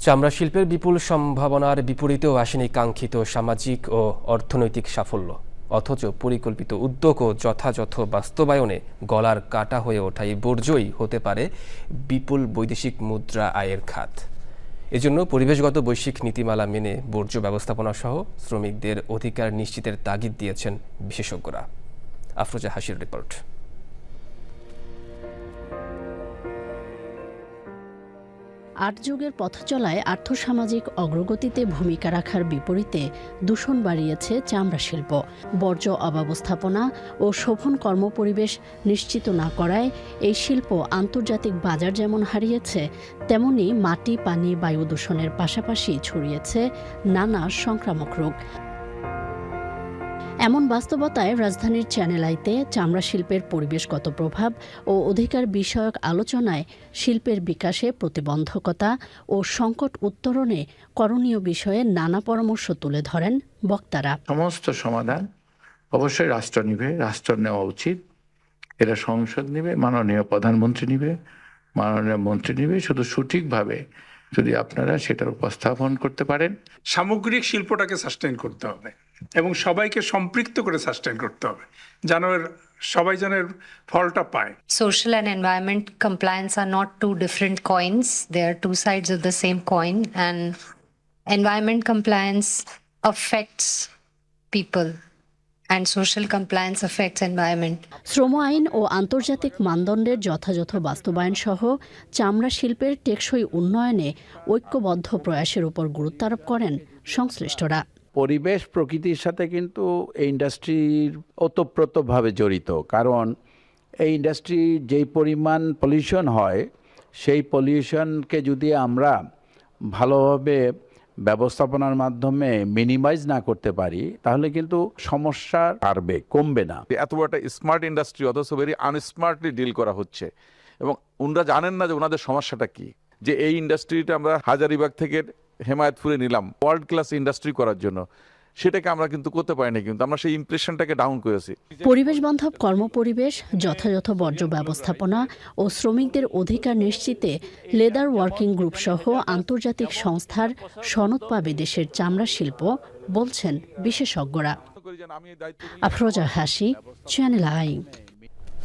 চামড়া শিল্পের বিপুল সম্ভাবনার বিপরীতেও আসেনি কাঙ্ক্ষিত সামাজিক ও অর্থনৈতিক সাফল্য। অথচ পরিকল্পিত উদ্যোগ ও যথাযথ বাস্তবায়নে গলার কাটা হয়ে ওঠা এই বর্জ্যই হতে পারে বিপুল বৈদেশিক মুদ্রা আয়ের খাত। এজন্য পরিবেশগত বৈশ্বিক নীতিমালা মেনে বর্জ্য ব্যবস্থাপনা সহ শ্রমিকদের অধিকার নিশ্চিতের তাগিদ দিয়েছেন বিশেষজ্ঞরা। আফরোজা হাসির রিপোর্ট। আট যুগের পথ চলায় আর্থসামাজিক অগ্রগতিতে ভূমিকা রাখার বিপরীতে দূষণ বাড়িয়েছে চামড়া শিল্প। বর্জ্য অব্যবস্থাপনা ও শোভন কর্মপরিবেশ নিশ্চিত না করায় এই শিল্প আন্তর্জাতিক বাজার যেমন হারিয়েছে, তেমনি মাটি, পানি, বায়ু দূষণের পাশাপাশি ছড়িয়েছে নানা সংক্রামক রোগ। এমন বাস্তবতায় রাজধানীর চ্যানেল আইতে চামড়া শিল্পের পরিবেশগত প্রভাব ও অধিকার বিষয়ক আলোচনায় শিল্পের বিকাশে প্রতিবন্ধকতা ও সংকট উত্তরণে করণীয় বিষয়ে নানা পরামর্শ তুলে ধরেন বক্তারা। সমস্ত সমাধান অবশ্যই রাষ্ট্র নিবে, রাষ্ট্র নেওয়া উচিত। এরা সংসদ নিবে, মাননীয় প্রধানমন্ত্রী নিবে, মাননীয় মন্ত্রী নিবে। শুধু সঠিকভাবে যদি আপনারা সেটার উপস্থাপন করতে পারেন। সামগ্রিক শিল্পটাকে সাস্টেইন করতে হবে এবং সবাইকে সম্পৃক্ত করে সাস্টেইন করতে হবে, যেন সবাই যেন ফলটা পায়। Social and environment compliance are not two different coins. They are two sides of the same coin, and environment compliance affects people and social compliance affects environment. শ্রম আইন ও আন্তর্জাতিক মানদণ্ডের যথাযথ বাস্তবায়ন সহ চামড়া শিল্পের টেকসই উন্নয়নে ঐক্যবদ্ধ প্রয়াসের উপর গুরুত্ব আরোপ করেন সংশ্লিষ্টরা। পরিবেশ প্রকৃতির সাথে কিন্তু এই ইন্ডাস্ট্রির ওতপ্রোতভাবে জড়িত, কারণ এই ইন্ডাস্ট্রির যেই পরিমাণ পলিউশন হয়, সেই পলিউশনকে যদি আমরা ভালোভাবে ব্যবস্থাপনার মাধ্যমে মিনিমাইজ না করতে পারি, তাহলে কিন্তু সমস্যা বাড়বে, কমবে না। এত বড় একটা স্মার্ট ইন্ডাস্ট্রি অথচ ভেরি আনস্মার্টলি ডিল করা হচ্ছে, এবং ওনারা জানেন না যে ওনাদের সমস্যাটা কি। যে এই ইন্ডাস্ট্রিটা আমরা হাজারিবাগ থেকে হেমায়তপুরে নিলাম ওয়ার্ল্ড ক্লাস ইন্ডাস্ট্রি করার জন্য, সেটাকে আমরা কিন্তু করতে পারিনি, কিন্তু আমরা সেই ইমপ্রেশনটাকে ডাউন করেছি। পরিবেশ বান্ধব কর্মপরিবেশ, যথাযথ বর্জ্য ব্যবস্থাপনা ও শ্রমিকদের অধিকার নিশ্চিতে লেদার ওয়ার্কিং গ্রুপ সহ আন্তর্জাতিক সংস্থার সনদ পাবে দেশের চামড়া শিল্প, বলছেন বিশেষজ্ঞরা। আফরোজা হাসি, চ্যানেল আই।